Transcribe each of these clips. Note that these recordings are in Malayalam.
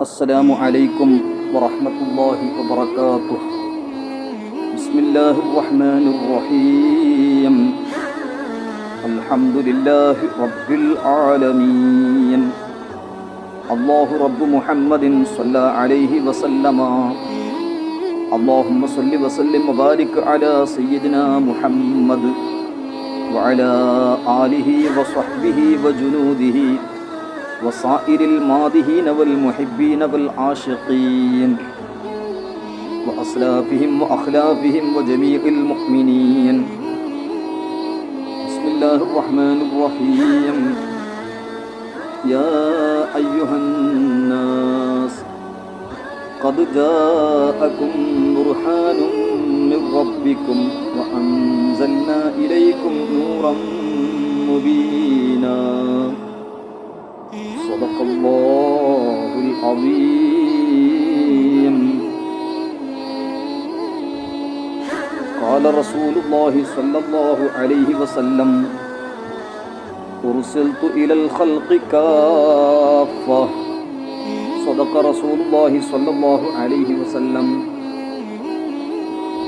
السلام عليكم ورحمة الله وبركاته. بسم الله الرحمن الرحيم. الحمد لله رب العالمين. الله رب محمد صلى عليه وسلم. اللهم صل وسلم وبارك على سيدنا محمد وعلى آله وصحبه وجنوده وصائر الماضين والمحبين والعاشقين وأسلافهم وأخلافهم وجميع المؤمنين. بسم الله الرحمن الرحيم. يا أيها الناس قد جاءكم برهان من ربكم وأنزلنا إليكم نورا مبينا. صدق الله العظيم. قال رسول الله صلى الله عليه وسلم: أرسلت إلى الخلق كافة. صدق رسول الله صلى الله عليه وسلم.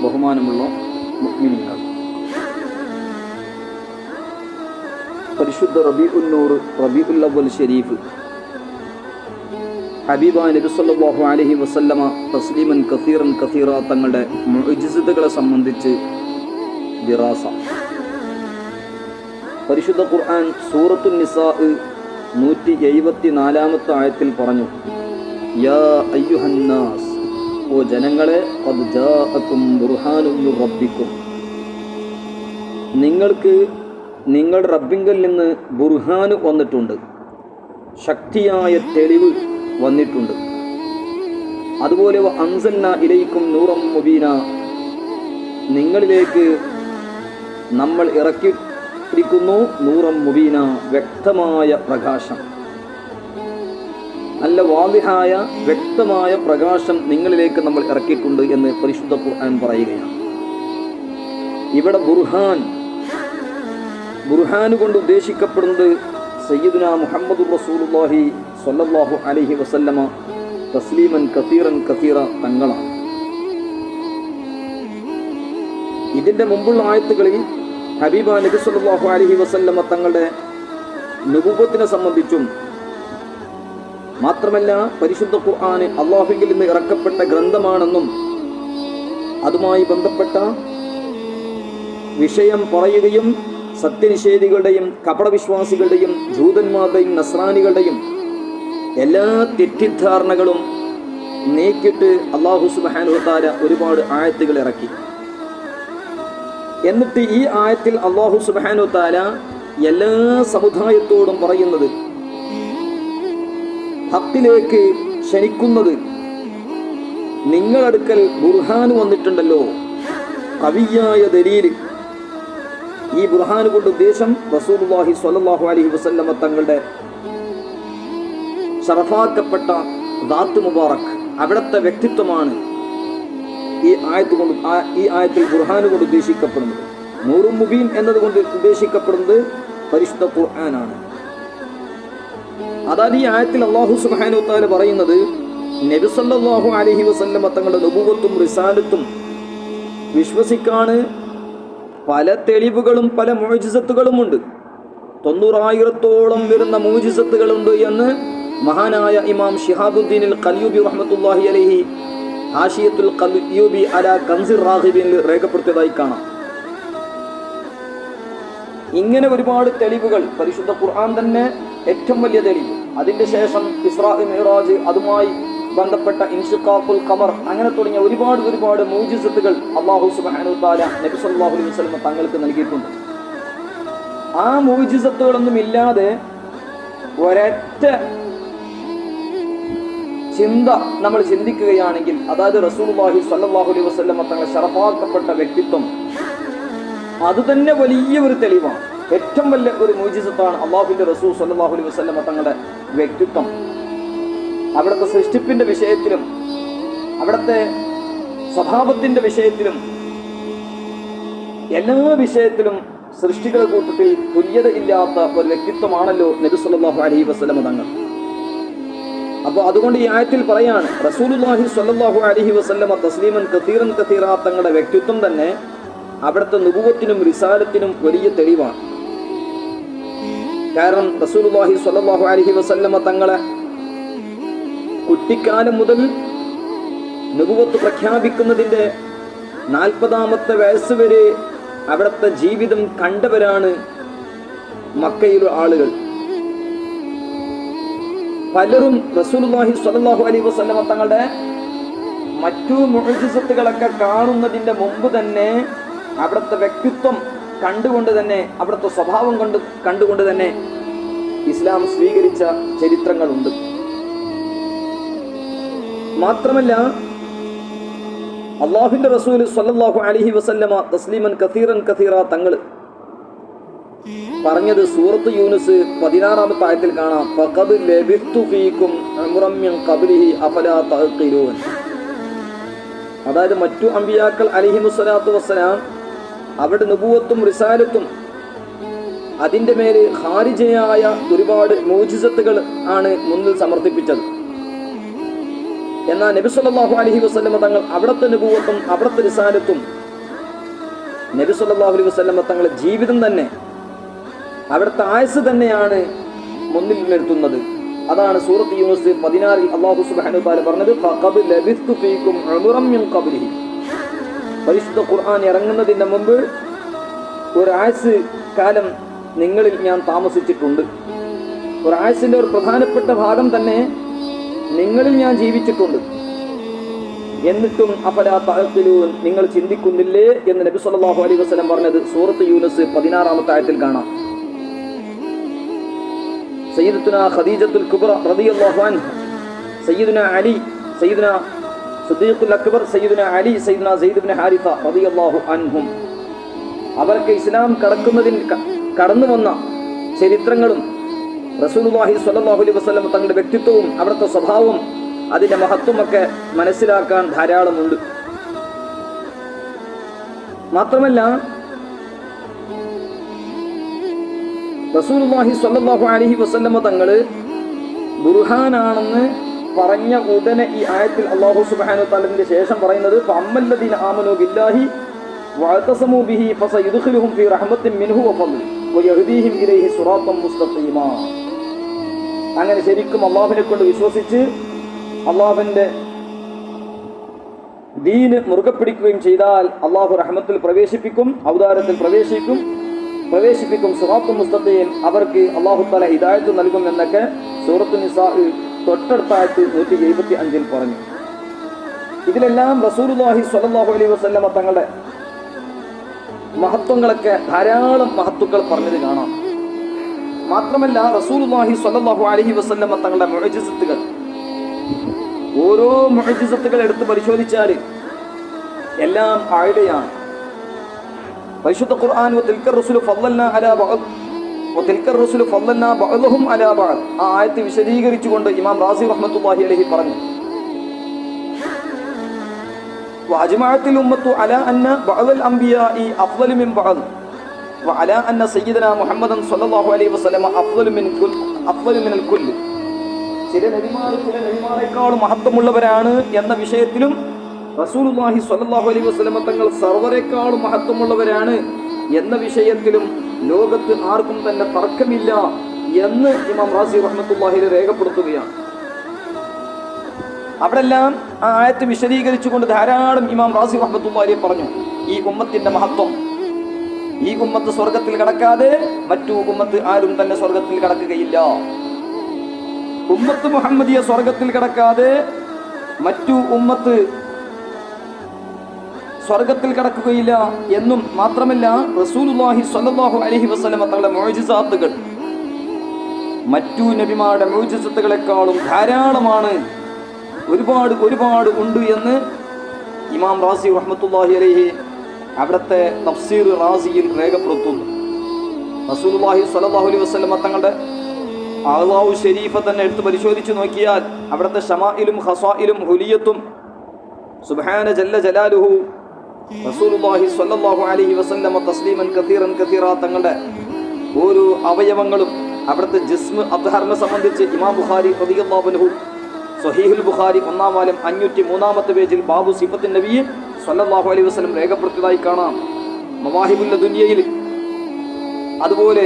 ബഹുമാനമുള്ള മുഅ്മിനീങ്ങൾ, പരിശുദ്ധ റബീഉൻ നൂർ, റബീഉൽ അവ്വൽ ഷരീഫ്, ഹബീബായ നബി സല്ലല്ലാഹു അലൈഹി വസല്ലമ തസ്ലീമൻ കസീറൻ കസീറ തങ്ങളുടെ മുഅ്ജിസത്തുകളെ സംബന്ധിച്ച് ദിറാസ. പരിശുദ്ധ ഖുർആൻ സൂറത്തുൻ നിസാ 174-ാമത്തെ ആയത്തിൽ പറഞ്ഞു: യാ അയ്യുഹന്നാസ്, ഓ ജനങ്ങളെ, ഖദ് ജാഅകും ബുർഹാനും മിർ റബ്ബിക്കും, നിങ്ങൾക്ക് നിങ്ങളുടെ റബ്ബിങ്കൽ നിന്ന് ബുർഹാന് വന്നിട്ടുണ്ട്, ശക്തിയായ തെളിവ് വന്നിട്ടുണ്ട്. അതുപോലെ അൻസൽനാ ഇലൈക്കും നൂറം മുബീന, നിങ്ങളിലേക്ക് നമ്മൾ ഇറക്കിയിരിക്കുന്നു നൂറം മുബീന, വ്യക്തമായ പ്രകാശം, നല്ല വാദിഹായ വ്യക്തമായ പ്രകാശം നിങ്ങളിലേക്ക് നമ്മൾ ഇറക്കിയിട്ടുണ്ട് എന്ന് പരിശുദ്ധ ഖുർആൻ പറയുകയാണ്. ഇവിടെ ബുർഹാൻ കൊണ്ട് ഉദ്ദേശിക്കപ്പെടുന്നത് സയ്യിദുനാ മുഹമ്മദുർ റസൂലുള്ളാഹി സ്വല്ലല്ലാഹു അലൈഹി വസല്ലമ തസ്ലീമൻ കസീറൻ കസീറ തങ്ങളാണ്. ഇതിന്റെ മുമ്പുള്ള ആയത്തുകളിൽ ഹബീബ നബി സ്വല്ലല്ലാഹു അലൈഹി വസല്ലമ തങ്ങളുടെ നുബുവത്തിനെ സംബന്ധിച്ചും മാത്രമല്ല പരിശുദ്ധ ഖുർആൻ അല്ലാഹുവിൽ നിന്ന് ഇറക്കപ്പെട്ട ഗ്രന്ഥമാണെന്നും അതുമായി ബന്ധപ്പെട്ട വിഷയം പറയുകയും സത്യനിഷേധികളുടെയും കപടവിശ്വാസികളുടെയും ജൂതന്മാരുടെയും നസ്രാനികളുടെയും എല്ലാ തെറ്റിദ്ധാരണകളും നീക്കിയിട്ട് അല്ലാഹു സുബ്ഹാനഹു വ തആല ഒരുപാട് ആയത്തുകൾ ഇറക്കി. എന്നിട്ട് ഈ ആയത്തിൽ അല്ലാഹു സുബ്ഹാനഹു വ തആല എല്ലാ സമുദായത്തോടും പറയുന്നത്, ഹക്കിലേക്ക് ക്ഷണിക്കുന്നത്, നിങ്ങളടുക്കൽ ബുർഹാൻ വന്നിട്ടുണ്ടല്ലോ, കവിയായ ദലീൽ. ഈ ബുർഹാൻ കൊണ്ട് ഉദ്ദേശം റസൂലുള്ളാഹി സ്വല്ലല്ലാഹു അലൈഹി വസല്ലമ തങ്ങളുടെ ശറഫാക്കപ്പെട്ട ദാത്ത് മുബാറക്, അവിടുത്തെ വ്യക്തിത്വമാണ് ഈ ആയത്തിൽ ബുർഹാൻ കൊണ്ട് ഉദ്ദേശിക്കപ്പെടുന്നത്. നൂറും മുബീൻ എന്നതുകൊണ്ട് ഉദ്ദേശിക്കപ്പെടുന്നത് പരിശുദ്ധ ഖുർആനാണ്. അതായത് ഈ ആയത്തിൽ അല്ലാഹു സുബ്ഹാനഹു വ തആല പറയുന്നത്, നബി സല്ലല്ലാഹു അലൈഹി വസല്ലമ തങ്ങളുടെ നുബുവത്തും റിസാലത്തും വിശ്വസിക്കാണ് പല തെളിവുകളും പല മുഅ്ജിസത്തുകളും ഉണ്ട്. 900,000-ഓളം വരുന്ന മുഅ്ജിസത്തുകളുണ്ട് എന്ന് മഹാനായ ഇമാം ശിഹാബുദ്ദീൻ അൽ ഖൽയൂബി റഹ്മത്തുള്ളാഹി അലൈഹി ഹാശിയത്തുൽ ഖൽയൂബി അലാ കൻസിർ റാഗിബിനിൽ രേഖപ്പെടുത്തിയതായി കാണാം. ഇങ്ങനെ ഒരുപാട് തെളിവുകൾ, പരിശുദ്ധ ഖുർആൻ തന്നെ ഏറ്റവും വലിയ തെളിവ്. അതിന്റെ ശേഷം ഇസ്രാ മിഅ്റാജ്, അതുമായി ബന്ധപ്പെട്ട ഇൻഷിഖാഖുൽ ഖമർ, അങ്ങനെ തുടങ്ങിയ ഒരുപാട് മുഅ്ജിസത്തുകൾ അല്ലാഹു സുബ്ഹാനഹു വ തആല നബി സല്ലല്ലാഹു അലൈഹി വസല്ലം തങ്ങൾക്ക് നൽകിയിട്ടുണ്ട്. ആ മുഅ്ജിസത്തുകളൊന്നും ഇല്ലാതെ ഒരൊറ്റ ചിന്ത നമ്മൾ ചിന്തിക്കുകയാണെങ്കിൽ, അതായത് റസൂലുള്ളാഹി സ്വല്ലല്ലാഹു അലൈഹി വസല്ലം തങ്ങളെ ശറഫാക്കപ്പെട്ട വ്യക്തിത്വം, അത് തന്നെ വലിയ ഒരു തെളിവാണ്. ഏറ്റവും വലിയ ഒരു മുഅ്ജിസത്താണ് അല്ലാഹുവിന്റെ റസൂൽ സ്വല്ലല്ലാഹു അലൈഹി വസല്ലം തങ്ങളുടെ വ്യക്തിത്വം. അവിടുത്തെ സൃഷ്ടിപ്പിന്റെ വിഷയത്തിലും അവിടുത്തെ സ്വഭാവത്തിന്റെ വിഷയത്തിലും എല്ലാ വിഷയത്തിലും സൃഷ്ടികളുടെ കൂട്ടത്തിൽ തുല്യത ഇല്ലാത്ത ഒരു വ്യക്തിത്വമാണല്ലോ നബി സല്ലല്ലാഹു അലൈഹി വസല്ലം തങ്ങൾ. അപ്പോൾ അതുകൊണ്ട് ഈ ആയത്തിൽ പറയാണ് റസൂലുള്ളാഹി സ്വല്ലല്ലാഹു അലൈഹി വസല്ലമ തസ്ലീമൻ കസീറൻ കസീറ തങ്ങളുടെ വ്യക്തിത്വം തന്നെ അവിടുത്തെ നുബുവത്തിനും റിസാലത്തിനും വലിയ തെളിവാണ്. കാരണം റസൂലുള്ളാഹി സ്വല്ലല്ലാഹു അലൈഹി വസല്ലമ തങ്ങളെ കുട്ടിക്കാലം മുതൽ നുബുവത്ത് പ്രഖ്യാപിക്കുന്നതിൻ്റെ 40-ാമത്തെ വയസ്സ് വരെ അവിടുത്തെ ജീവിതം കണ്ടവരാണ് മക്കയിലെ ആളുകൾ. പലരും റസൂലുള്ളാഹി സ്വല്ലല്ലാഹു അലൈഹി വസല്ലമ തങ്ങളുടെ മറ്റു മുഅ്ജിസത്തുകളൊക്കെ കാണുന്നതിൻ്റെ മുമ്പ് തന്നെ അവിടുത്തെ വ്യക്തിത്വം കണ്ടുകൊണ്ട് തന്നെ, അവിടുത്തെ സ്വഭാവം കണ്ടുകൊണ്ട് തന്നെ ഇസ്ലാം സ്വീകരിച്ച ചരിത്രങ്ങളുണ്ട്. മാത്രമല്ല അല്ലാഹുവിൻ്റെ റസൂൽ സ്വല്ലല്ലാഹു അലൈഹി വസല്ലമ തസ്ലീമൻ കസീറൻ കസീറ തങ്ങൾ പറഞ്ഞത് സൂറത്ത് യൂനുസ് 16-ാമത്തെ ആയത്തിൽ കാണാം. ഫഖദ് ലബിത്തു ഫീകും ഉംറൻ മിൻ ഖബ്ലിഹി അഫലാ തഅഖിലൂൻ. അതായത് മറ്റു അമ്പിയാക്കൾ അലൈഹിമുസ്സലാത്തു വസ്സലാം അവരുടെ നുബുവത്തും റിസാലത്തും അതിൻ്റെ മേൽ ഖാരിജയായ ഒരുപാട് മുഅ്ജിസത്തുകൾ ആണ് മുന്നിൽ സമർപ്പിച്ചത്. എന്നാൽ നബി സല്ലല്ലാഹു അലൈഹി വസല്ലമ തങ്ങൾ അവിടുത്തെ നുബുവത്തും അവിടുത്തെ റിസാലത്തും നബി സല്ലല്ലാഹു അലൈഹി വസല്ലമ തങ്ങളുടെ ജീവിതം തന്നെ, അവിടുത്തെ ആയുസ് തന്നെയാണ് മുന്നിൽ നിർത്തുന്നത്. അതാണ് സൂറത്ത് യൂനുസ് 16-ൽ അല്ലാഹു സുബ്ഹാനഹു വ തആല പറഞ്ഞത് ഫഖദ് ലബിസ്തു ഫീകും ഉംറൻ മിൻ ഖബ്ലിഹി. പരിശുദ്ധ ഖുർആൻ ഇറങ്ങുന്നതിന് മുമ്പ് ഒരായുസ് കാലം നിങ്ങളിൽ ഞാൻ താമസിച്ചിട്ടുണ്ട്. ഒരായുസിന്റെ ഒരു പ്രധാനപ്പെട്ട ഭാഗം തന്നെ നിങ്ങളിൽ ഞാൻ ജീവിച്ചിട്ടുണ്ട്. എന്നിട്ടും അഫലാ തഅഖിലൂൻ, നിങ്ങൾ ചിന്തിക്കുന്നില്ലേ എന്ന് നബി സല്ലല്ലാഹു അലൈഹി വസല്ലം പറഞ്ഞത് സൂറത്ത് യൂനുസ് 16-ാമത്തെ ആയത്തിൽ കാണാം. സയ്യിദത്തുന ഖദീജത്തുൽ കുബ്ര റളിയല്ലാഹു അൻഹ, സയ്യിദുന അലി, സയ്യിദുന സിദ്ദീഖുൽ അക്ബർ, സയ്യിദുന അലി, സയ്യിദുന സെയ്ദ് ഇബ്നു ഹാരിസ റളിയല്ലാഹു അൻഹും അവർക്ക് ഇസ്ലാം കടന്നു വന്ന ചരിത്രങ്ങളും റസൂലുള്ളാഹി സ്വല്ലല്ലാഹു അലൈഹി വസല്ലം തങ്ങളുടെ വ്യക്തിത്വവും അവിടുത്തെ സ്വഭാവവും അതിൻ്റെ മഹത്വമൊക്കെ മനസ്സിലാക്കാൻ ധാരാളമുണ്ട്. മാത്രമല്ല റസൂലുള്ളാഹി സ്വല്ലല്ലാഹു അലൈഹി വസല്ലം തങ്ങൾ ബുർഹാനാണെന്ന് പറഞ്ഞ ഉടനെ ഈ ആയത്തിൽ അല്ലാഹു സുബ്ഹാനഹു വ തആലയുടെ ശേഷം പറയുന്നത് ഫഅമ്മല്ലദീന ആമനൂ ബില്ലാഹി വഅതസമൂ ബിഹി ഫസയുദ്ഖിലുഹും ഫീ റഹ്മത്തിൻ മിൻഹു വഫദ്ൽ വയഹ്ദീഹിം ഇലൈഹി സിറാത്തൻ മുസ്തഖീമാ. അങ്ങനെ ശരിക്കും അല്ലാഹുവിനെ കൊണ്ട് വിശ്വസിച്ച് അല്ലാഹുവിൻ്റെ ദീന് മുറുകെ പിടിക്കുകയും ചെയ്താൽ അല്ലാഹു റഹ്മത്തിൽ പ്രവേശിപ്പിക്കും, ഔദാര്യത്തിൽ പ്രവേശിപ്പിക്കും സിറാത്തുൽ മുസ്തഖീം. അവർക്ക് അല്ലാഹു തആല ഹിദായത്ത് നൽകും എന്നൊക്കെ സൂറത്തുൻ നിസാ തൊട്ടടുത്ത ആയത്ത് 175-ൽ പറഞ്ഞു. ഇതിലെല്ലാം റസൂലുള്ളാഹി സ്വല്ലല്ലാഹു അലൈഹി വസല്ലമ തങ്ങളുടെ മഹത്വങ്ങളൊക്കെ ധാരാളം മഹത്വങ്ങൾ പറഞ്ഞത് കാണാം. മാത്രമല്ല റസൂലുള്ളാഹി സ്വല്ലല്ലാഹു അലൈഹി വസല്ലമ തങ്ങളുടെ മുഅ്ജിസത്തുകൾ, ഓരോ മുഅ്ജിസത്തുകൾ എടുത്ത് പരിശോധിച്ചാൽ എല്ലാം ആയിടയാണ്. പരിശുദ്ധ ഖുർആൻ വതിൽക റസൂലു ഫളൽനാ അലാ ബഅദ് വതിൽക റസൂലു ഫളൽനാ ബഅദഹും അലാ ബഅദ്, ആ ആയത്ത് വിശദീകരിച്ചുകൊണ്ട് ഇമാം റാസി റഹ്മത്തുള്ളാഹി അലൈഹി പറഞ്ഞു വഅജ്മഅത്തിൽ ഉമ്മത്തു അലാ അന്ന ബഅദൽ അംബിയാഇ അഫ്ളലു മിൻ ബഅദ് വഅലാ അന്ന സയ്യിദനാ മുഹമ്മദൻ സ്വല്ലല്ലാഹു അലൈഹി വസല്ലമ അഫ്ളലു മിനൽ കുൽ. ചില നബിമാരെക്കാളും മഹത്വമുള്ളവരാണ് എന്ന വിഷയത്തിലും റസൂലുള്ളാഹി സ്വല്ലല്ലാഹു അലൈഹി വസല്ലമ തങ്ങൾ സർവ്വരെക്കാളും മഹത്വമുള്ളവരാണ് എന്ന വിഷയത്തിലും ലോകത്ത് ആർക്കും തന്നെ തർക്കമില്ല എന്ന് ഇമാം റാസി റഹ്മത്തുള്ളാഹി രേഖപ്പെടുത്തുകയാണ്. അവിടെല്ലാം ആ ആയത്ത് വിശദീകരിച്ചുകൊണ്ട് ധാരാളം ഇമാം റാസി റഹ്മത്തുള്ളാഹി പറഞ്ഞു ഈ ഉമ്മത്തിന്റെ മഹത്വം. ഈ ഉമ്മത്ത് സ്വർഗത്തിൽ കടക്കാതെ മറ്റു ഉമ്മത്ത് ആരും തന്നെ സ്വർഗത്തിൽ കടക്കുകയില്ല. ഉമ്മത്ത് മുഹമ്മദിയ സ്വർഗത്തിൽ കടക്കാതെ മറ്റു ഉമ്മത്ത് സ്വർഗത്തിൽ കടക്കുകയില്ല എന്നും മാത്രമല്ല റസൂലുള്ളാഹി സ്വല്ലല്ലാഹു അലൈഹി വസല്ലമ തങ്ങളുടെ മുഅ്ജിസാത്തുകൾ മറ്റു നബിമാരുടെ മുഅ്ജിസത്തുകളെക്കാളും ധാരാളമാണ്, ഒരുപാട് ഉണ്ട് എന്ന് ഇമാം റാസി റഹ്മത്തുള്ളാഹി അലൈഹി അവിടുത്തെ തഫ്സീർ റാസിയിൽ രേഖപ്പെടുത്തുന്നു. റസൂലുള്ളാഹി സ്വല്ലല്ലാഹു അലൈഹി വസല്ലമ തങ്ങളുടെ അള്ളാഹു ഷരീഫ തന്നെ എടുത്ത് പരിശോധിച്ച് നോക്കിയാൽ അവിടുത്തെ ഷമായിലും ഖസായിലും ഹുലിയത്തും സുബ്ഹാന ജല്ല ജലാലുഹു റസൂലുള്ളാഹി സ്വല്ലല്ലാഹു അലൈഹി വസല്ലമ തസ്ലീമൻ കസീറ തങ്ങളുടെ ഓരോ അവയവങ്ങളും അവിടുത്തെ ജിസ്മ് അത്ഹറിനെ സംബന്ധിച്ച് ഇമാം ബുഖാരി റളിയല്ലാഹു അൻഹു സ്വഹീഹുൽ ബുഖാരി 1-ാം വാല്യം 503-ാമത്തെ പേജിൽ ബാബു സിഫത്തിൻ നബി സ്വല്ലല്ലാഹു അലൈഹി വസല്ലം രേഖപ്പെടുത്തിയതായി കാണാം. മവാഹിബുൽ ലദുനിയയിൽ അതുപോലെ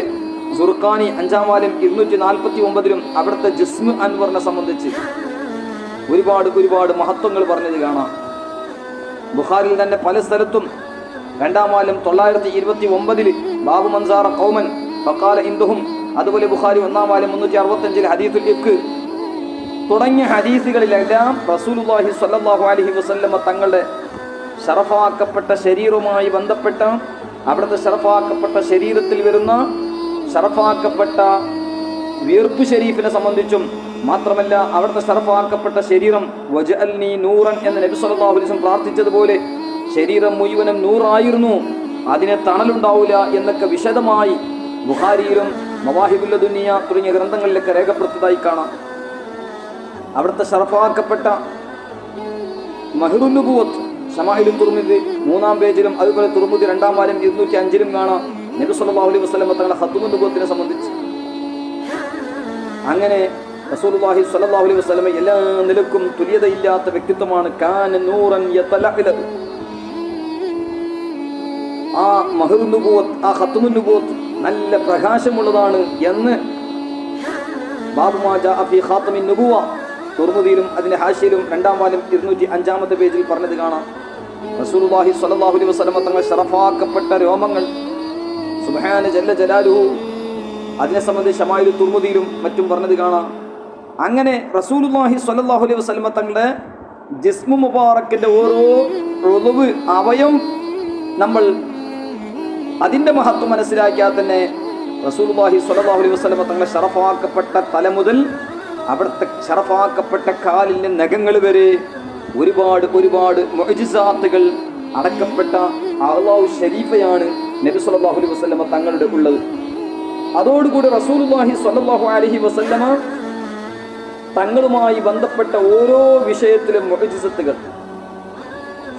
സുർഖാനി 5-ാം വാല്യം 249-ലും അവിടുത്തെ ജിസ്മു അൻവറിനെ സംബന്ധിച്ച് ഒരുപാട് മഹത്വങ്ങൾ പറഞ്ഞത് കാണാം. ബുഖാരിയിൽ തന്നെ പല സ്ഥലത്തും 2-ാം വാല്യം 929-ൽ ബാബു മൻസാറ ഖൗമൻ ഫഖാല ഇന്ദുഹും, അതുപോലെ ബുഖാരി 1-ാം വാല്യം 365-ൽ ഹദീസുൽ ഇഫ്ക് തുടങ്ങിയ ഹദീസുകളിലെല്ലാം റസൂലുള്ളാഹി സ്വല്ലല്ലാഹു അലൈഹി വസല്ലമ തങ്ങളുടെ ശറഫാക്കപ്പെട്ട ശരീരവുമായി ബന്ധപ്പെട്ട അവിടുത്തെ ശറഫാക്കപ്പെട്ട ശരീരത്തിൽ വരുന്ന ശറഫാക്കപ്പെട്ട വീർപ്പ് ഷരീഫിനെ സംബന്ധിച്ചും മാത്രമല്ല അവിടുത്തെ ശറഫാക്കപ്പെട്ട ശരീരം വജഅൽനി നൂറൻ എന്ന് നബി സല്ലല്ലാഹു അലൈഹി വസല്ലം പ്രാർത്ഥിച്ചതുപോലെ ശരീരം മുഴുവനും നൂറായിരുന്നു, അതിനെ തണലുണ്ടാവില്ല എന്നൊക്കെ വിശദമായി ബുഖാരിയിലും മവാഹിബുൽ ലദുനിയ തുടങ്ങിയ ഗ്രന്ഥങ്ങളിലൊക്കെ രേഖപ്പെടുത്തിയതായി കാണാം. അവിടുത്തെ ശറഫാക്കപ്പെട്ട മഹ്റുൻ നുബുവത്ത് ശമാഇലുൽ തുർമുദി 3-ാം പേജിലും അതുപോലെ തുർമുദി 2-ാം വാല്യം 205-ലും കാണാം നബി സല്ലല്ലാഹു അലൈഹി വസല്ലം തങ്ങളുടെ ഖത്മുൻ നുബുവത്തിനെ സംബന്ധിച്ച്. അങ്ങനെ റസൂലുള്ളാഹി സ്വല്ലല്ലാഹു അലൈഹി വസല്ലം എല്ലാ നിലക്കും തുല്യതയില്ലാത്ത വ്യക്തിത്വമാണ്. കാന നൂറൻ യതലഅല, ആ മഹ്റുൻ നുബുവത്ത്, ആ ഖത്മുൻ നുബുവത്ത് നല്ല പ്രകാശമുള്ളതാണ് എന്ന് ബാബു മാ ജാഅ ഫീ ഖാതമിൻ നുബുവ തുർമുദിയിലും അതിന്റെ ഹാശിയിലും 2-ാം വാല്യം 205-ാമത്തെ പേജിൽ പറഞ്ഞത് കാണാം. റസൂലുള്ളാഹി സ്വല്ലല്ലാഹു അലൈഹി വസല്ലം തങ്ങൾ ശറഫാക്കപ്പെട്ട രോമങ്ങൾ സുബ്ഹാന ജല്ല ജലാലുഹു അതിനെ സംബന്ധിച്ച് ശമായിലും തുർമുദിയിലും മറ്റും പറഞ്ഞത് കാണാം. അങ്ങനെ റസൂലുള്ളാഹി സ്വല്ലല്ലാഹു അലൈഹി വസല്ലം തങ്ങളുടെ ജിസ്മു മുബാറക്കിന്റെ ഓരോ ഉളുവ് അവയം നമ്മൾ അതിന്റെ മഹത്വം മനസ്സിലാക്കിയാൽ തന്നെ റസൂലുള്ളാഹി സ്വല്ലല്ലാഹു അലൈഹി വസല്ലം തങ്ങളെ ശറഫാക്കപ്പെട്ട തല മുതൽ അവിടുത്തെ ശറഫാക്കപ്പെട്ട കാലിൻ്റെ നഖങ്ങൾ വരെ ഒരുപാട് മുഅ്ജിസാത്തുകൾ അടക്കപ്പെട്ട അള്ളാഹു ഷരീഫയാണ് നബി സല്ലല്ലാഹു അലൈഹി വസല്ലമ തങ്ങളുടെ ഉള്ളത്. അതോടുകൂടി റസൂലുള്ളാഹി സ്വല്ലല്ലാഹു അലൈഹി വസല്ലമ തങ്ങളുമായി ബന്ധപ്പെട്ട ഓരോ വിഷയത്തിലും മുഅ്ജിസത്തുകൾ,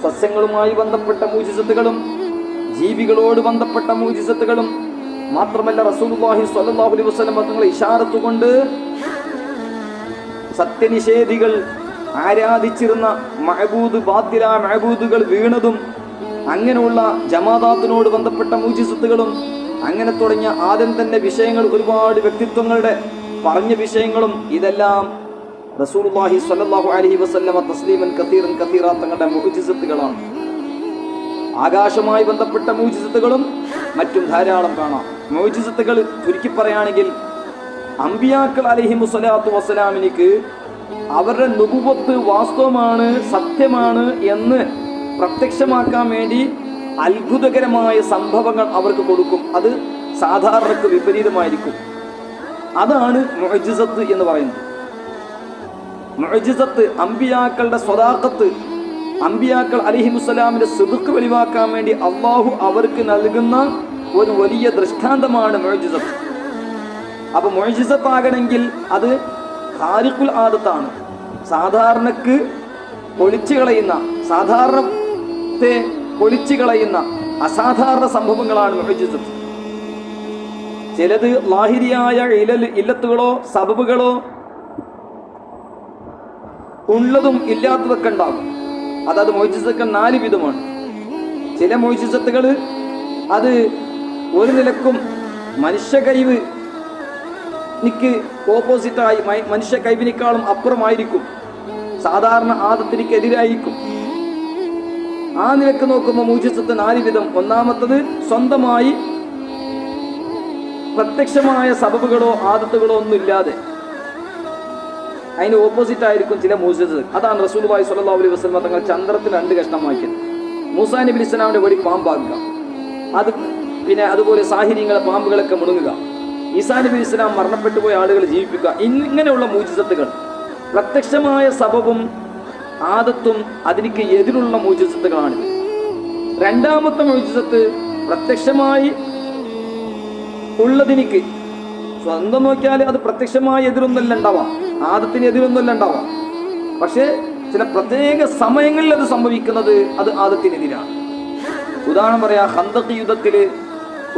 സസ്യങ്ങളുമായി ബന്ധപ്പെട്ട മുഅ്ജിസത്തുകളും ജീവികളോട് ബന്ധപ്പെട്ട മുഅ്ജിസത്തുകളും മാത്രമല്ല റസൂലുള്ളാഹി സ്വല്ലല്ലാഹു അലൈഹി വസല്ലമ തങ്ങളെ ഇശാറത്ത് കൊണ്ട് സത്യനിഷേധികൾ ആരാധിച്ചിരുന്ന മഅബൂദ് ബാത്തില മഅബൂദുകൾ വീണതും അങ്ങനെയുള്ള ജമാദാത്തിനോട് ബന്ധപ്പെട്ട മുഅ്ജിസത്തുകളും അങ്ങനെ തുടങ്ങിയ ആദ്യം തന്നെ വിഷയങ്ങൾ ഒരുപാട് വ്യക്തിത്വങ്ങളുടെ പറഞ്ഞ വിഷയങ്ങളും ഇതെല്ലാം റസൂലുള്ളാഹി സ്വല്ലല്ലാഹു അലൈഹി വസല്ലമ തസ്ലീമൻ കസീറൻ കസീറ തങ്ങളുടെ മുഅ്ജിസത്തുകളാണ്. ആകാശവുമായി ബന്ധപ്പെട്ട മുഅ്ജിസത്തുകളും മറ്റും ധാരാളം കാണാം. മുഅ്ജിസത്തുകൾ ചുരുക്കി പറയുകയാണെങ്കിൽ അമ്പിയാക്കൾ അലൈഹിമുസ്സലാത്തു വസ്സലാമിനിക്ക് അവരുടെ നുബുവത്ത് വാസ്തവമാണ്, സത്യമാണ് എന്ന് പ്രത്യക്ഷമാക്കാൻ വേണ്ടി അത്ഭുതകരമായ സംഭവങ്ങൾ അവർക്ക് കൊടുക്കും. അത് സാധാരണക്ക് വിപരീതമായിരിക്കും. അതാണ് മുഅ്ജിസത്ത് എന്ന് പറയുന്നത്. മുഅ്ജിസത്ത് അമ്പിയാക്കളുടെ സ്വദാഖത്ത്, അമ്പിയാക്കൾ അലൈഹിമുസ്സലാമിന്റെ സിദ്ഖ് വെളിവാക്കാൻ വേണ്ടി അള്ളാഹു അവർക്ക് നൽകുന്ന ഒരു വലിയ ദൃഷ്ടാന്തമാണ് മുഅ്ജിസത്ത്. അപ്പൊ മുഅ്ജിസത്താകണമെങ്കിൽ അത് ഖാരിഖുൽ ആദത്താണ്. സാധാരണക്ക് പൊളിച്ചു കളയുന്ന, സാധാരണത്തെ പൊളിച്ചു കളയുന്ന അസാധാരണ സംഭവങ്ങളാണ് മുഅ്ജിസത്ത്. ചിലത് ലാഹിരിയായ ഇല്ലത്തുകളോ സബബുകളോ ഉള്ളതും ഇല്ലാത്തതൊക്കെ ഉണ്ടാകും. അതായത് മുഅ്ജിസത്തുകൾ 4 വിധമാണ്. ചില മുഅ്ജിസത്തുകൾ അത് ഒരു നിലക്കും മനുഷ്യ കഴിവ് നിക്ക് ഓപ്പോസിറ്റായി, മനുഷ്യ കഴിവിനേക്കാളും അപ്പുറമായിരിക്കും, സാധാരണ ആദത്തിനിക്ക് എതിരായിരിക്കും. ആ നിലക്ക് നോക്കുമ്പോൾ മുഅ്ജിസത്ത് 4 വിധം. ഒന്നാമത്തത് സ്വന്തമായി പ്രത്യക്ഷമായ സബബുകളോ ആദത്തുകളോ ഒന്നും ഇല്ലാതെ അതിന് ഓപ്പോസിറ്റ് ആയിരിക്കും ചില മുഅ്ജിസത്ത്. അതാണ് റസൂലുള്ളാഹി സ്വല്ലല്ലാഹു അലൈഹി വസല്ലം തങ്ങൾ ചന്ദ്രത്തിൽ 2 കഷ്ണമാക്കിയത്. മൂസാ നബി അലൈഹി സ്വലാമിന്റെ വഴി പാമ്പാക്കുക, അത് പിന്നെ അതുപോലെ സാഹിര്യങ്ങളെ പാമ്പുകളൊക്കെ മുണുങ്ങുക, ഈസാ നബി അലൈഹി സ്വലാം മരണപ്പെട്ടു പോയ ആളുകൾ ജീവിപ്പിക്കുക, ഇങ്ങനെയുള്ള മുഅ്ജിസത്തുകൾ പ്രത്യക്ഷമായ സബബും ആദത്തും അതിനിക്ക് എതിരുള്ള മുഅ്ജിസത്തുകളാണിത്. രണ്ടാമത്തെ മുഅ്ജിസത്ത് പ്രത്യക്ഷമായി ഉള്ളതിനിക്ക് സ്വന്തം നോക്കിയാൽ അത് പ്രത്യക്ഷമായ എതിരൊന്നല്ല ഉണ്ടാവാം, ആദത്തിന് എതിരൊന്നല്ല ഉണ്ടാവാം. പക്ഷേ ചില പ്രത്യേക സമയങ്ങളിൽ അത് സംഭവിക്കുന്നത് അത് ആദത്തിനെതിരാണ്. ഉദാഹരണം പറയാ, ഖന്തഖ് യുദ്ധത്തിൽ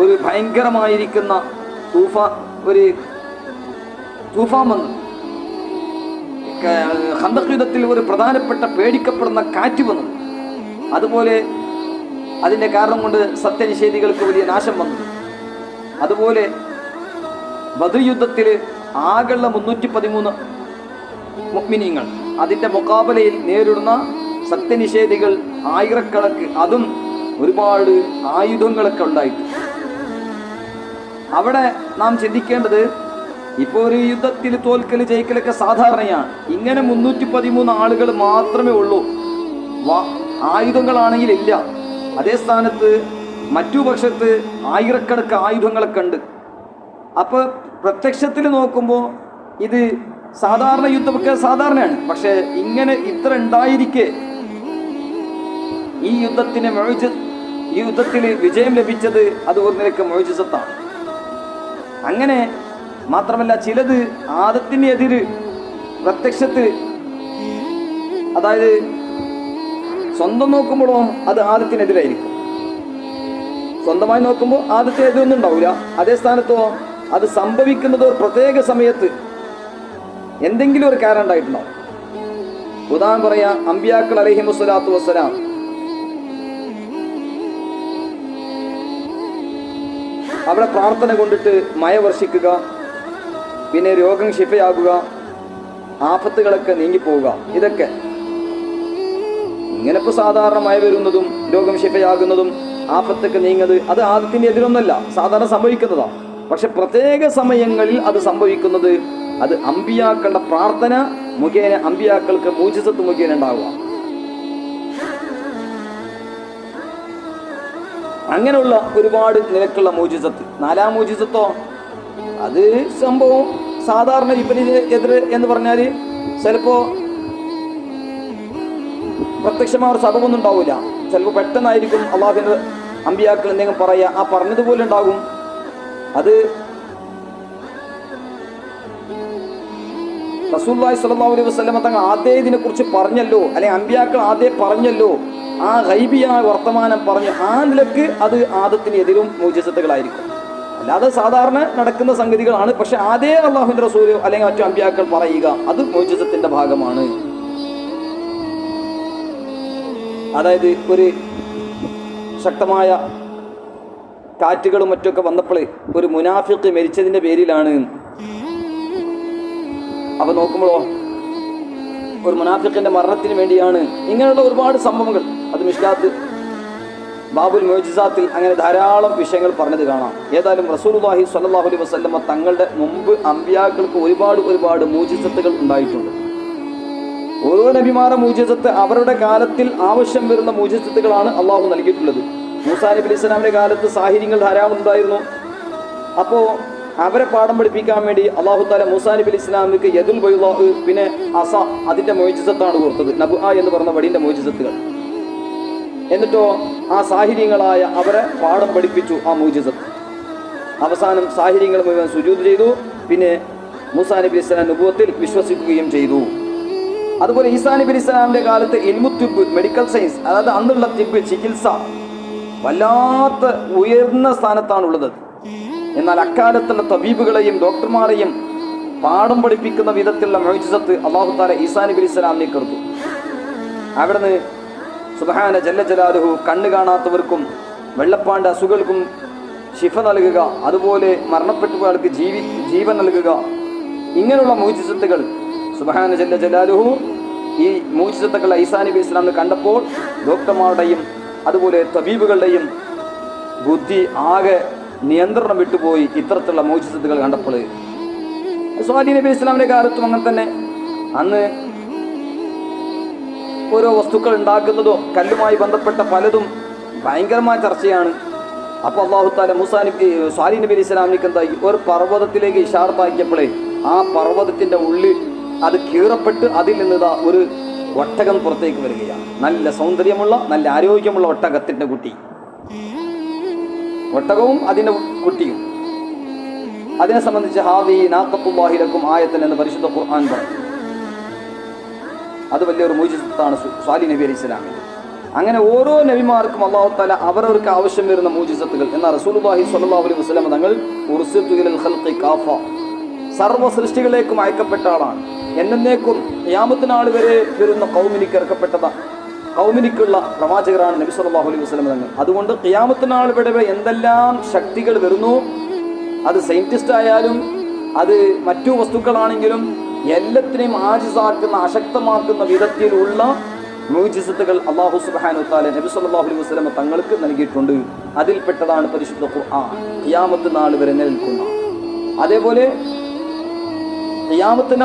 ഒരു ഭയങ്കരമായിരിക്കുന്ന തൂഫാൻ വന്നു. ഖന്തഖ് യുദ്ധത്തിൽ ഒരു പ്രധാനപ്പെട്ട പേടിക്കപ്പെടുന്ന കാറ്റ് വന്നത്. അതുപോലെ അതിൻ്റെ കാരണം കൊണ്ട് സത്യനിഷേധികൾക്ക് വലിയ നാശം വന്നു. അതുപോലെ ബദ്ർ യുദ്ധത്തിൽ ആകെയുള്ള 313 മുഅ്മിനീങ്ങൾ, അതിൻ്റെ മുഖാബലയിൽ നേരിടുന്ന സത്യനിഷേധികൾ ആയിരക്കണക്ക്, അതും ഒരുപാട് ആയുധങ്ങളൊക്കെ ഉണ്ടായിട്ട്. അവിടെ നാം ചിന്തിക്കേണ്ടത്, ഇപ്പോൾ ഒരു യുദ്ധത്തിൽ തോൽക്കൽ ജയിക്കലൊക്കെ സാധാരണയാണ്. ഇങ്ങനെ 313 ആളുകൾ മാത്രമേ ഉള്ളൂ, ആയുധങ്ങളാണെങ്കിൽ ഇല്ല. അതേ സ്ഥാനത്ത് മറ്റു പക്ഷത്ത് ആയിരക്കണക്ക് ആയുധങ്ങളൊക്കെ ഉണ്ട്. അപ്പോൾ പ്രത്യക്ഷത്തിൽ നോക്കുമ്പോൾ ഇത് സാധാരണ യുദ്ധമൊക്കെ സാധാരണയാണ്. പക്ഷേ ഇങ്ങനെ ഇത്ര ഉണ്ടായിരിക്കെ ഈ യുദ്ധത്തിൽ വിജയം ലഭിച്ചത് അത് ഒരു നിലയ്ക്ക് മുഅ്ജിസത്താണ്. അങ്ങനെ മാത്രമല്ല, ചിലത് ആദത്തിന് എതിര് പ്രത്യക്ഷത്തിൽ, അതായത് സ്വന്തം നോക്കുമ്പോഴോ അത് ആദത്തിനെതിരായിരിക്കും. സ്വന്തമായി നോക്കുമ്പോൾ ആദത്തിന് എതിരൊന്നും ഉണ്ടാവില്ല. അതേ സ്ഥാനത്തോ അത് സംഭവിക്കുന്നത് ഒരു പ്രത്യേക സമയത്ത് എന്തെങ്കിലും ഒരു കാരണം ഉണ്ടായിട്ടുണ്ടാവും. ഉദാഹരണം പറയാം, അമ്പിയാക്കൾ അലൈഹിമുസ്സലാത്തു വസ്സലാം അവിടെ പ്രാർത്ഥന കൊണ്ടിട്ട് മഴ വർഷിക്കുക, പിന്നെ രോഗം ശിഫയാകുക, ആഫത്തുകളൊക്കെ നീങ്ങിപ്പോവുക. ഇതൊക്കെ ഇങ്ങനെ ഇപ്പോൾ സാധാരണ മഴ വരുന്നതും രോഗം ശിഫയാകുന്നതും ആഫത്തൊക്കെ നീങ്ങുന്നത് അത് ആദത്തിന് എതിരൊന്നല്ല, സാധാരണ സംഭവിക്കുന്നതാണ്. പക്ഷെ പ്രത്യേക സമയങ്ങളിൽ അത് സംഭവിക്കുന്നത് അത് അമ്പിയാക്കളുടെ പ്രാർത്ഥന മുഖേന, അമ്പിയാക്കൾക്ക് മുഅ്ജിസത്ത് മുഖേന ഉണ്ടാവുക. അങ്ങനെയുള്ള ഒരുപാട് നിലക്കുള്ള മുഅ്ജിസത്ത്. 4ാം മുഅ്ജിസത്തോ അത് സംഭവം സാധാരണ വിപരീത എതിർ എന്ന് പറഞ്ഞാൽ ചിലപ്പോൾ പ്രത്യക്ഷമായ ഒരു സബബൊന്നും ഉണ്ടാവില്ല. ചിലപ്പോൾ പെട്ടെന്നായിരിക്കും അള്ളാഹുവിൻ്റെ അമ്പിയാക്കൾ എന്തെങ്കിലും പറയുക, ആ പറഞ്ഞതുപോലെ ഉണ്ടാകും. അത് റസൂലുള്ളാഹി സ്വല്ലല്ലാഹു അലൈഹി വസല്ലം തങ്ങൾ ആദ്യം ഇതിനെക്കുറിച്ച് പറഞ്ഞല്ലോ, അല്ലെങ്കിൽ അമ്പിയാക്കൾ ആദ്യം പറഞ്ഞല്ലോ, ആ ഗൈബിയായ വർത്തമാനം പറഞ്ഞു, ആ നിലക്ക് അത് ആദത്തിന് എതിരും മുഅ്ജിസത്തുകളായിരിക്കും. അല്ലാതെ സാധാരണ നടക്കുന്ന സംഗതികളാണ്. പക്ഷെ ആദ്യം അള്ളാഹുവിൻ്റെ റസൂൽ അല്ലെങ്കിൽ മറ്റു അമ്പിയാക്കൾ പറയുക, അത് മുഅ്ജിസത്തിന്റെ ഭാഗമാണ്. അതായത് ഒരു ശക്തമായ കാറ്റുകളും മറ്റൊക്കെ വന്നപ്പോൾ ഒരു മുനാഫിഖ് മരിച്ചതിൻ്റെ പേരിലാണ്. അപ്പോൾ നോക്കുമ്പോഴോ ഒരു മുനാഫിഖിന്റെ മരണത്തിന് വേണ്ടിയാണ്. ഇങ്ങനെയുള്ള ഒരുപാട് സംഭവങ്ങൾ അത് മിഷ്കാത്ത് ബാബുൽ മുഅ്ജിസാത്തിൽ അങ്ങനെ ധാരാളം വിഷയങ്ങൾ പറഞ്ഞത് കാണാം. ഏതായാലും റസൂലുള്ളാഹി സ്വല്ലല്ലാഹു അലൈഹി വസല്ലം തങ്ങളുടെ മുമ്പ് അമ്പിയാക്കൾക്ക് ഒരുപാട് മുഅ്ജിസത്തുകൾ ഉണ്ടായിട്ടുണ്ട്. ഓരോ നബിമാരുടെ മുഅ്ജിസത്ത് അവരുടെ കാലത്തിൽ ആവശ്യം വരുന്ന മുഅ്ജിസത്തുകളാണ് അള്ളാഹു നൽകിയിട്ടുള്ളത്. മൂസാ നബി അലൈഹി സ്വലാമിന്റെ കാലത്ത് സാഹിര്യങ്ങൾ ധാരാളം ഉണ്ടായിരുന്നു. അപ്പോൾ അവരെ പാഠം പഠിപ്പിക്കാൻ വേണ്ടി അള്ളാഹു തആല മൂസാ നബി അലൈഹി സ്വലാമിക്ക് യദുൽ ബൈളാ, പിന്നെ അസ, അതിന്റെ മുഅ്ജിസത്താണ് കൊടുത്തത്, നബുആ എന്ന് പറഞ്ഞ വടിന്റെ മുഅ്ജിസത്തുകൾ. എന്നിട്ടോ ആ സാഹിര്യങ്ങളായ അവരെ പാഠം പഠിപ്പിച്ചു ആ മുഅ്ജിസത്ത്. അവസാനം സാഹിര്യങ്ങൾ മുഴുവൻ സുജൂദ് ചെയ്തു. പിന്നെ മൂസാ നബി അലൈഹി സ്വലാം നബുവത്തിൽ വിശ്വസിക്കുകയും ചെയ്തു. അതുപോലെ ഈസാ നബി അലൈഹി സ്വലാമിന്റെ കാലത്ത് ഇൽമു തിബ്, മെഡിക്കൽ സയൻസ്, അതായത് അന്നുള്ള തിബ്, ചികിത്സ വല്ലാത്ത ഉയർന്ന സ്ഥാനത്താണുള്ളത്. എന്നാൽ അക്കാലത്തുള്ള തബീബുകളെയും ഡോക്ടർമാരെയും പാഠം പഠിപ്പിക്കുന്ന വിധത്തിലുള്ള മുഅ്ജിസത്ത് അല്ലാഹു തആല ഈസാ നബി അലൈഹി സ്വലാമിനെ കൊടുത്തു. അവിടുന്ന് സുബ്ഹാന ജല്ല ജലാലുഹു കണ്ണ് കാണാത്തവർക്കും വെള്ളപ്പാണ്ട് അസുഖങ്ങൾക്കും ശിഫ നൽകുക, അതുപോലെ മരണപ്പെട്ടു പോയവർക്ക് ജീവൻ നൽകുക. ഇങ്ങനെയുള്ള മുഅ്ജിസത്തുകൾ സുബ്ഹാന ജല്ല ജലാലുഹു ഈ മുഅ്ജിസത്തുകൾ ഈസാ നബി അലൈഹി സ്വലാമിനെ കണ്ടപ്പോൾ ഡോക്ടർമാരുടെയും അതുപോലെ തബീബുകളുടെയും ബുദ്ധി ആകെ നിയന്ത്രണം വിട്ടുപോയി. ഇത്തരത്തിലുള്ള മുഅ്ജിസത്തുകൾ കണ്ടപ്പോൾ സ്വാലി നബി ഇസ്ലാമിന്റെ കാലത്തും അങ്ങനെ തന്നെ. അന്ന് ഓരോ വസ്തുക്കൾ ഉണ്ടാക്കുന്നതോ കല്ലുമായി ബന്ധപ്പെട്ട പലതും ഭയങ്കരമായ ചർച്ചയാണ്. അപ്പോൾ അല്ലാഹു തആല സ്വാലി നബി ഇസ്ലാമിക്ക് എന്തായി, ഒരു പർവ്വതത്തിലേക്ക് ഇശാറത്താക്കിയപ്പോഴേ ആ പർവ്വതത്തിന്റെ ഉള്ളിൽ അത് കീറപ്പെട്ട് അതിൽ നിന്ന് ഒരു ഒട്ടകം പുറത്തേക്ക് വരികയാണ്. നല്ല സൗന്ദര്യമുള്ള, നല്ല ആരോഗ്യമുള്ള ഒട്ടകത്തിന്റെ കുട്ടി, ഒട്ടകവും അതിന്റെ കുട്ടിയും. അതിനെ സംബന്ധിച്ച് ഹാദി നാഖത്തുല്ലാഹി ലക്കും ആയത്തൻ എന്ന് പരിശുദ്ധ ഖുർആൻ പറഞ്ഞു. അത് വലിയൊരു മുഅ്ജിസത്താണ് സ്വാലി നബി അലൈഹി സ്വലാമിന്. അങ്ങനെ ഓരോ നബിമാർക്കും അല്ലാഹു തആല അവരവർക്ക് ആവശ്യം വരുന്ന മുഅ്ജിസത്തുകൾ. എന്നാൽ റസൂലുള്ളാഹി സ്വല്ലല്ലാഹു അലൈഹി വസല്ലം തങ്ങൾ ഉർസിൽതു ഇലൽ ഖൽഖി കാഫ, സർവ്വ സൃഷ്ടികളിലേക്കും അയക്കപ്പെട്ട ആളാണ്. എന്നേക്കും ഖിയാമത്ത് നാൾ വരെ വരുന്ന ഖൗമിനിക്ക് ഇറക്കപ്പെട്ടതാണ്, ഖൗമിനിക്കുള്ള പ്രവാചകരാണ് നബി സല്ലല്ലാഹു അലൈഹി വസല്ലം തങ്ങൾ. അതുകൊണ്ട് ഖിയാമത്ത് നാൾ വരെ എന്തെല്ലാം ശക്തികൾ വരുന്നു, അത് സയന്റിസ്റ്റ് ആയാലും അത് മറ്റു വസ്തുക്കളാണെങ്കിലും എല്ലാത്തിനെയും ആജിസാക്കുന്ന അശക്തമാക്കുന്ന വിധത്തിലുള്ള മുഅ്ജിസത്തുകൾ അല്ലാഹു സുബ്ഹാനഹു വ തആല നബി സല്ലല്ലാഹു അലൈഹി വസല്ലം തങ്ങൾക്ക് നൽകിയിട്ടുണ്ട്. അതിൽപ്പെട്ടതാണ് പരിശുദ്ധ ഖുർആൻ ഖിയാമത്ത് നാൾ വരെ നിൽക്കുന്ന. അതേപോലെ ഖിയാമത്ത്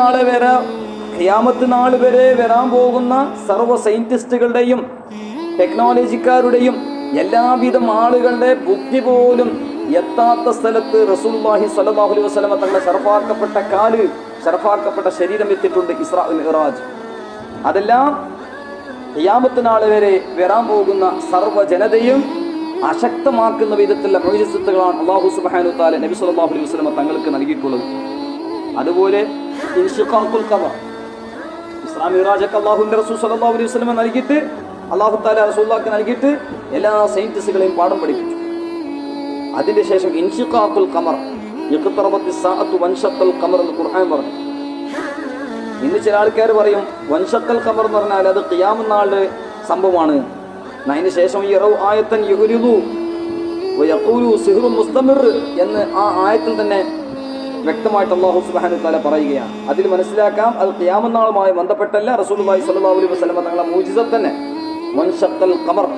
നാൾ വരെ വരാൻ പോകുന്ന സർവ്വ സയന്റിസ്റ്റുകളുടെയും ടെക്നോളജിക്കാരുടെയും എല്ലാവിധ ആളുകളുടെ ബുദ്ധി പോലും എത്താത്ത സ്ഥലത്ത് റസൂലുള്ളാഹി സ്വല്ലല്ലാഹു അലൈഹി വസല്ലം തങ്ങളുടെ ശറഫാക്കപ്പെട്ട ശരീരം എത്തിയിട്ടുണ്ട്. ഇസ്രാ മിഅ്റാജ്. അതെല്ലാം ഖിയാമത്ത് നാൾ വരെ വരാൻ പോകുന്ന സർവ്വ ജനതയും അശക്തമാക്കുന്ന വിധത്തിലുള്ള മുഅ്ജിസത്തുകളാണ് അല്ലാഹു സുബ്ഹാനഹു വ തആല നബി സല്ലല്ലാഹു അലൈഹി വസല്ലം തങ്ങൾക്ക് നൽകിയിട്ടുള്ളത്. അതുപോലെ ഇൻശിഖാഖുൽ ഖമർ, ഇസ്രാ മിഅ്റാജൊക്കെ അല്ലാഹുവിന്റെ റസൂൽ സല്ലല്ലാഹു അലൈഹി വസല്ലം നൽകിയിട്ട് അല്ലാഹു തആല റസൂലുള്ളാഹിക്ക് നൽകിയിട്ട് എല്ലാ സയന്റിസ്റ്റുകളെയും പാഠം പഠിപ്പിച്ചു. അതിന്റെ ശേഷം ഇൻശിഖാഖുൽ ഖമർ, ഇഖ്തറബത്തിസ് സാഅത്തു വൻഷഖൽ ഖമർ എന്ന് ഖുർആൻ പറഞ്ഞു. ഇന്ന് ചില ആൾക്കാർ പറയും വൻഷഖൽ ഖമർ എന്ന് പറഞ്ഞാൽ അത് ഖിയാമത്ത് നാളിലെ സംഭവമാണ്. അതിന് ശേഷം യറൗ ആയത്തൻ യുഗ്രിദു വയഖൂലു സിഹ്റുൻ മുസ്തമിർ എന്ന് ആ ആയത്തിൽ തന്നെ വ്യക്തമായിട്ട് അല്ലാഹു സുബ്ഹാനഹു വ തആല പറയുകയാണ്. അതിൽ മനസ്സിലാക്കാം അത് ഖിയാമത്ത് നാളുമായി ബന്ധപ്പെട്ടല്ല, റസൂലുള്ളാഹി സ്വല്ലല്ലാഹു അലൈഹി വസല്ലം തങ്ങളുടെ മുഅ്ജിസത്ത് തന്നെ വൻഷഖൽ ഖമർ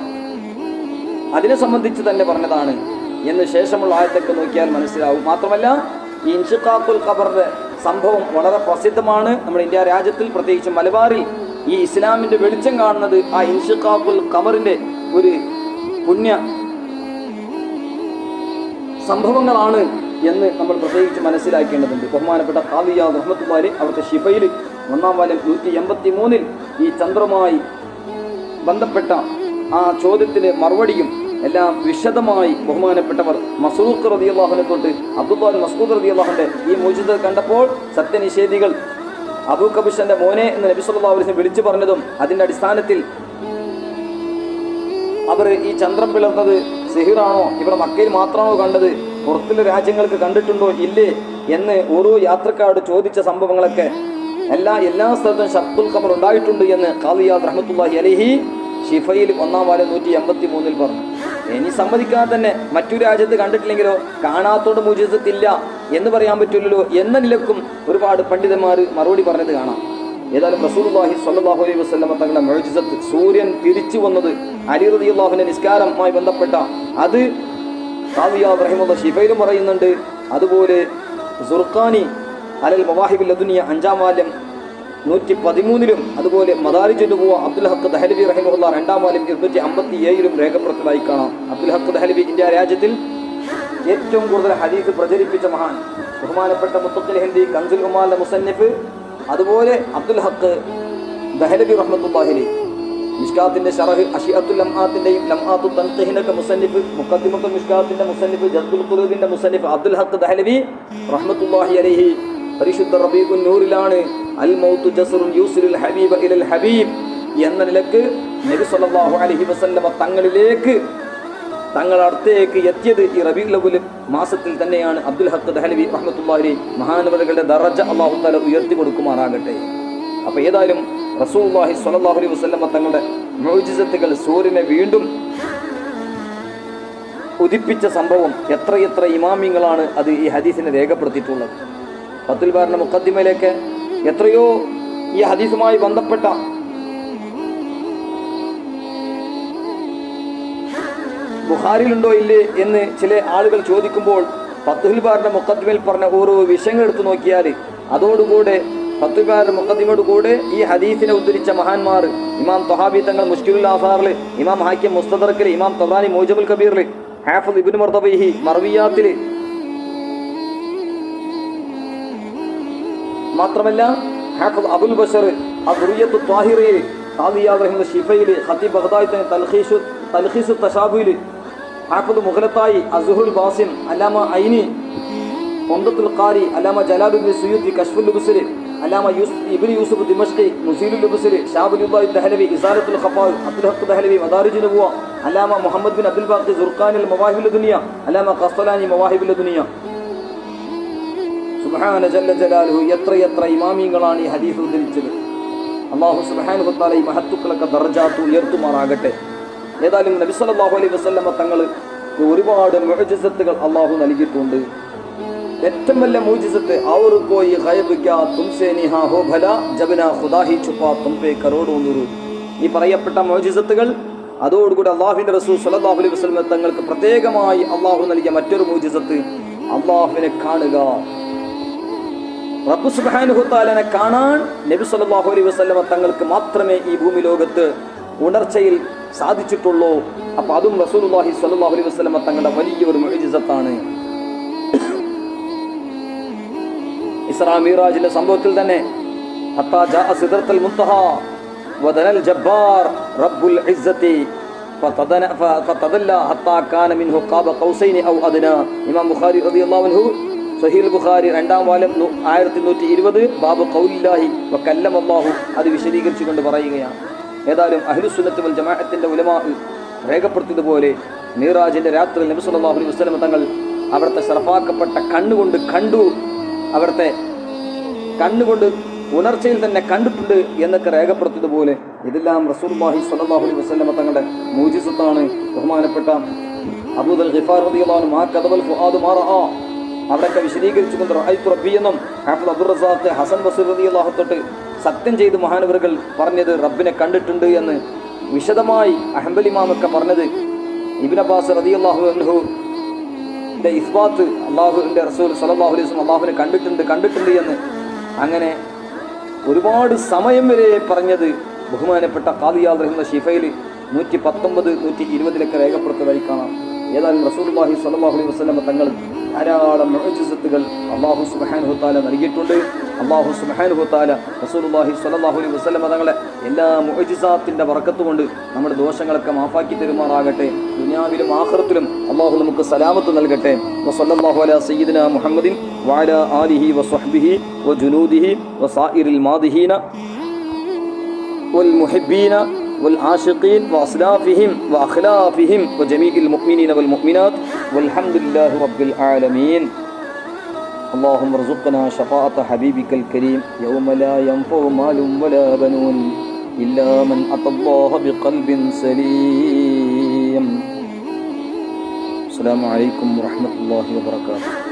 അതിനെ സംബന്ധിച്ച് തന്നെ പറഞ്ഞതാണ് എന്ന് ശേഷമുള്ള ആയത്തൊക്കെ നോക്കിയാൽ മനസ്സിലാവും. മാത്രമല്ല ഈ ഇൻശിഖാഖുൽ ഖബറിന്റെ സംഭവം വളരെ പ്രസിദ്ധമാണ്. നമ്മുടെ ഇന്ത്യ രാജ്യത്തിൽ പ്രത്യേകിച്ച് മലബാറിൽ ഈ ഇസ്ലാമിന്റെ വെളിച്ചം കാണുന്നത് ആ ഇൻശിഖാഖുൽ ഖമറിന്റെ ഒരു പുണ്യ സംഭവങ്ങളാണ് എന്ന് നമ്മൾ പ്രത്യേകിച്ച് മനസ്സിലാക്കേണ്ടതുണ്ട്. ബഹുമാനപ്പെട്ട ഖാദി ഇയാദ് റഹ്മത്തുള്ളാഹി അലൈഹി അവിടുത്തെ ഷിഫയിൽ 1-ാം വാല്യം 183 ഈ ചന്ദ്രമായി ബന്ധപ്പെട്ട ആ ചോദ്യത്തിന് മറുപടിയും എല്ലാം വിശദമായി ബഹുമാനപ്പെട്ടവർ മസ്ഊദ് റളിയല്ലാഹു അൻഹു തൊട്ട് അബ്ദുല്ലാഹ് മസ്ഊദ് റളിയല്ലാഹുവിന്റെ ഈ മുഅ്ജിസ കണ്ടപ്പോൾ സത്യനിഷേധികൾ അബൂ കബീഷന്റെ മോനെ എന്ന് നബി സല്ലല്ലാഹു അലൈഹി വസല്ലം വിളിച്ചു പറഞ്ഞതും അതിന്റെ അടിസ്ഥാനത്തിൽ അവർ ഈ ചന്ദ്രൻ പിളർന്നത് സിഹിറാണോ, ഇവിടെ മക്കയിൽ മാത്രമാണോ കണ്ടത്, പുറത്തുള്ള രാജ്യങ്ങൾക്ക് കണ്ടിട്ടുണ്ടോ ഇല്ലേ എന്ന് ഓരോ യാത്രക്കാരോട് ചോദിച്ച സംഭവങ്ങളൊക്കെ എല്ലാ സ്ഥലത്തും ശഖ്തുൽ ഖമർ ഉണ്ടായിട്ടുണ്ട് എന്ന് ഖാദി ഇയാദ് റഹ്മത്തുള്ളാഹി അലൈഹി ഷിഫയിൽ 1-ാം വാല്യം 183 പറഞ്ഞു. ഇനി സമ്മതിക്കാതെ തന്നെ മറ്റു രാജ്യത്ത് കണ്ടിട്ടില്ലെങ്കിലോ കാണാത്തോണ്ട് മുഅ്ജിസത്തില്ല എന്ന് പറയാൻ പറ്റില്ലല്ലോ എന്ന നിലക്കും ഒരുപാട് പണ്ഡിതന്മാർ മറുപടി പറഞ്ഞത് കാണാം. ഏതായാലും റസൂലുള്ളാഹി സ്വല്ലല്ലാഹു അലൈഹി വസല്ലം തങ്ങളുടെ മുഅ്ജിസത്ത് സൂര്യൻ തിരിച്ചു വന്നത് അലി റളിയല്ലാഹുവിന്റെ നിസ്കാരവുമായി ബന്ധപ്പെട്ട അത് ഖാദി ഇയാദ് റഹിമഹുല്ലാഹ് ഷിഫയിലും പറയുന്നുണ്ട്. അതുപോലെ സുർഖാനി അലൽ മവാഹിബിൽ ലദുനിയ 5-ാം വാല്യം 113 അതുപോലെ മദാരിജുൽ നുബുവ അബ്ദുൽ ഹഖ് ദഹ്ലവി റഹിമഹുല്ലാഹ് 2-ാം വാല്യം 257 രേഖപ്പെടുത്തലായി കാണാം. അബ്ദുൽ ഹഖ് ദഹ്ലവി ഇന്ത്യ രാജ്യത്തിൽ ഏറ്റവും കൂടുതൽ ഹദീസ് പ്രചരിപ്പിച്ച മഹാൻ, ബഹുമാനപ്പെട്ട മുത്തഖിൽ ഹിന്ദി കൻസുൽ ഉമാലിന്റെ മുസന്നിഫ്, അതുപോലെ അബ്ദുൽ ഹഖ് ദഹ്ലവി റഹ്മത്തുള്ളാഹി അലൈഹി മിഷ്കാത്തിന്റെ ശറഹ് അഷിഅത്തുൽ ലംആത്തിന്റെയും ലംആത്തുൽ തൻഖീഹിനൊക്കെ മുസന്നിഫ്, മുഖദ്ദിമത്തുൽ മിഷ്കാത്തിന്റെ മുസന്നിഫ്, ജദ്ദുൽ ഖുലൂബിന്റെ മുസന്നിഫ് അബ്ദുൽ ഹഖ് ദഹ്ലവി റഹ്മത്തുള്ളാഹി അലൈഹി പരിശുദ്ധ റബീഉൻ നൂറിലാണ് അൽ മൗതു ജസ്റുൻ യൂസിലുൽ ഹബീബ ഇലൽ ഹബീബ് എന്ന നിലക്ക് നബി സല്ലല്ലാഹു അലൈഹി വസല്ലം തങ്ങളിലേക്ക് തങ്ങളുടെ അടുത്തേക്ക് എത്തിയത് ഈ റബീഉൽ അവ്വൽ മാസത്തിൽ തന്നെയാണ്. അബ്ദുൽ ഹഖ് ദഹ്ലവി റഹ്മത്തുള്ളാഹി അലൈഹി മഹാനവറുകളുടെ ദറജ അല്ലാഹു തആല ഉയർത്തി കൊടുക്കുമാറാകട്ടെ. അപ്പോൾ ഏതായാലും റസൂലുള്ളാഹി സ്വല്ലല്ലാഹു അലൈഹി വസല്ലം തങ്ങളുടെ മുഅ്ജിസത്തുകൾ സൂര്യനെ വീണ്ടും ഉദിപ്പിച്ച സംഭവം എത്രയെത്ര ഇമാമിങ്ങളാണ് അത് ഈ ഹദീസിനെ രേഖപ്പെടുത്തിയിട്ടുള്ളത്. ഫത്തുൽ ബാറിന്റെ മുഖദ്ദിമയിലേക്ക് എത്രയോ ഈ ഹദീസുമായി ബന്ധപ്പെട്ട ബുഖാരിയിലുണ്ടോ ഇല്ലേ എന്ന് ചില ആളുകൾ ചോദിക്കുമ്പോൾ ഫത്തുൽ ബാറിന്റെ മുഖദ്ദിമയിൽ പറഞ്ഞ ഓരോ വിഷയങ്ങൾ എടുത്തു നോക്കിയാൽ അതോടുകൂടെ ഫത്തുൽ ബാറിന്റെ മുഖദ്ദിമയോടുകൂടെ ഈ ഹദീസിനെ ഉദ്ധരിച്ച മഹാന്മാർ ഇമാം ത്വഹാബി തങ്ങൾ മുശ്കിലുൽ ആസാറിൽ, ഇമാം ഹാക്കിം മുസ്തദറക്കിൽ, ഇമാം തബറാനി മൗജബുൽ കബീറിൽ, ഹാഫിദ് ഇബ്നു മർദബൈഹി മർവിയാത്തിൽ, മാത്രമല്ല ഹാഫിദ് അബുൽ ബശർ അദ്റുയ്യത്തു ത്വാഹിറയിൽ, ഖാദി ഇയാദ് റഹിമഹുല്ലാഹ് ഷിഫയിൽ, ഖതീബ് ബഗ്ദാദി തൽഖീസു തശാബുയിൽ, ഹാഫിദ് മുഗ്ലത്തായി അസ്ഹുൽ ബാസിം, അല്ലാമ ഐനി ഉംദത്തുൽ ഖാരി, അല്ലാമ ജലാലുദ്ദീൻ സുയൂത്തി കശ്ഫുൽ ലുബ്സിൽ, അല്ലാമ ഇബ്നു യൂസുഫ് ദിമഷ്ഖി മുസീലുൽ ലുബ്സിൽ, ഷാബുലുല്ലാഹി ദഹ്ലവി ഇസാലത്തുൽ ഖഫാൽ, അബ്ദുൽ ഹഖ് ദഹ്ലവി മദാരിജുൻ നുബുവ, അല്ലാമ മുഹമ്മദ് ബിൻ അബ്ദുൽ ബാഖി സുർഖാനിൽ മവാഹിബുൽ ദുനിയ, അല്ലാമ ഖസ്തലാനി മവാഹിബുൽ ദുനിയ. സുബ്ഹാന ജല്ല ജലാലുഹു. എത്രയെത്ര ഇമാമിങ്ങളാണ് ഈ ഹദീസ് ഉദ്ധരിച്ചത്. അല്ലാഹു സുബ്ഹാനഹു വ തആല ഈ മഹത്തുക്കളൊക്കെ ദർജാത്ത് ഉയർത്തുമാറാകട്ടെ. ഏതായാലും നബി സല്ലല്ലാഹു അലൈഹി വസല്ലമ തങ്ങൾ ഒരുപാട് മുഅ്ജിസത്തുകൾ അല്ലാഹു നൽകിയിട്ടുണ്ട്. ഏറ്റവും വലിയ മുഅ്ജിസത്ത് और कोई गैब क्या तुमसे निहा हो भला जबना खुदा ही छुपा तुम पे करोड़ों नूर. ഈ പറയപ്പെട്ട മുഅ്ജിസത്തുകൾ അതോടുകൂടി അല്ലാഹുവിന്റെ റസൂൽ സ്വല്ലല്ലാഹു അലൈഹി വസല്ലം തങ്ങൾക്ക് പ്രത്യേകമായി അല്ലാഹു നൽകിയ മറ്റൊരു മുഅ്ജിസത്ത് അല്ലാഹുവിനെ കാണുക. റബ്ബ് സുബ്ഹാനഹു തആലനെ കാണാൻ നബി സല്ലല്ലാഹു അലൈഹി വസല്ലം തങ്ങൾക്ക് മാത്രമേ ഈ ഭൂമി ലോകത്ത് ഉണർച്ചയിൽ സാധിച്ചിട്ടുള്ളൂ. അപ്പോൾ അതും റസൂലുള്ളാഹി സ്വല്ലല്ലാഹു അലൈഹി വസല്ലം തങ്ങളുടെ വലിയൊരു മുഅ്ജിസത്താണ്. ഇസ്രാ മിറാജിന്റെ സംഭവത്തിൽ തന്നെ ഹത്താ ജാഅ സിദ്റത്തുൽ മുൻതഹ വദനൽ ജബ്ബാർ റബ്ബുൽ ഇസ്സത്തി ഫതദല്ല ഹത്താ കാന മിൻഹു ഖാബ ഖൗസൈനി ഔ അദ്നാ. ഇമാം ബുഖാരി റളിയല്ലാഹു അൻഹു സഹീഹുൽ ബുഖാരി 2-ാം വാല്യം 1120 ബാബു ഖൗലില്ലാഹി വ കല്ലമല്ലാഹു അത് വിശദീകരിച്ചുകൊണ്ട് പറയുകയാണ്. ഏതായാലും അഹ്ലുസുന്നത്ത് വൽ ജമാഅത്തിന്റെ ഉലമാ രേഖപ്പെടുത്തിയതുപോലെ മിറാജിന്റെ രാത്രി നബി സല്ലല്ലാഹു അലൈഹി വസല്ലം തങ്ങൾ അവിടുത്തെ ശറഫാക്കപ്പെട്ട കണ്ണുകൊണ്ട് കണ്ടു, അവിടുത്തെ കണ്ണുകൊണ്ട് ഉണർച്ചയിൽ തന്നെ കണ്ടിട്ടുണ്ട് എന്നൊക്കെ രേഖപ്പെടുത്തിയതുപോലെ ഇതെല്ലാം റസൂലുള്ളാഹി സ്വല്ലല്ലാഹു അലൈഹി വസല്ലം തങ്ങളുടെ മുഅ്ജിസത്താണ്. ബഹുമാനപ്പെട്ട അബൂദർ ഗിഫാർ റളിയല്ലാഹു അൻഹു മാ കദബൽ ഫുആദു മാ റആ അവിടെയൊക്കെ വിശദീകരിച്ചുകൊണ്ട് റഅയ്തു റബ്ബി എന്നും ഹാഫിദ് അബ്ദുർ റസാഖ് ഹസൻ ബസ്രി റളിയല്ലാഹു തൊട്ട് സത്യം ചെയ്ത് മഹാനവറുകൾ പറഞ്ഞത് റബ്ബിനെ കണ്ടിട്ടുണ്ട് എന്ന് വിശദമായി ഹംബലി ഇമാമൊക്കെ പറഞ്ഞത്. ഇബ്നു അബ്ബാസ് റളിയല്ലാഹു അൻഹു ഇസ്ബാത്ത് അള്ളാഹുവിൻ്റെ റസൂൽ സ്വല്ലല്ലാഹു അലൈഹി വസല്ലം അള്ളാഹുവിനെ കണ്ടിട്ടുണ്ട് എന്ന് അങ്ങനെ ഒരുപാട് സമയം വരെ പറഞ്ഞത് ബഹുമാനപ്പെട്ട ഖാദി ഇയാദ് റഹിമഹുള്ള ശിഫയിൽ 119, 120 രേഖപ്പെടുത്തതായി കാണാം. ഏതായാലും റസൂലുള്ളാഹി സ്വല്ലല്ലാഹു അലൈഹി വസല്ലം തങ്ങൾ ധാരാളം മുഅ്ജിസത്തുകൾ അല്ലാഹു സുബ്ഹാനഹു തആല നൽകിയിട്ടുണ്ട്. അല്ലാഹു സുബ്ഹാനഹു തആല റസൂലുള്ളാഹി സ്വല്ലല്ലാഹു അലൈഹി വസല്ലം തങ്ങളെ എല്ലാ മുഅ്ജിസാത്തിന്റെ ബറക്കത്ത് കൊണ്ട് നമ്മുടെ ദോഷങ്ങളൊക്കെ മാഫാക്കി തരുമാറാകട്ടെ. ദുനിയാവിലും ആഖിറത്തിലും അല്ലാഹു നമുക്ക് സലാമത്ത് നൽകട്ടെ. വസല്ലല്ലാഹു അലാ സയ്യിദിനാ മുഹമ്മദിൻ വഅലാ ആലിഹി വസ്വഹ്ബിഹി വജുനൂദിഹി വസായിറിൽ മാദിഹീന والمحبين والعاشقين وأصلافهم وأخلافهم وجميع المؤمنين والمؤمنات والحمد لله رب العالمين. اللهم ارزقنا شفاعة حبيبك الكريم يوم لا ينفع مال ولا بنون إلا من أتى الله بقلب سليم. السلام عليكم ورحمة الله وبركاته.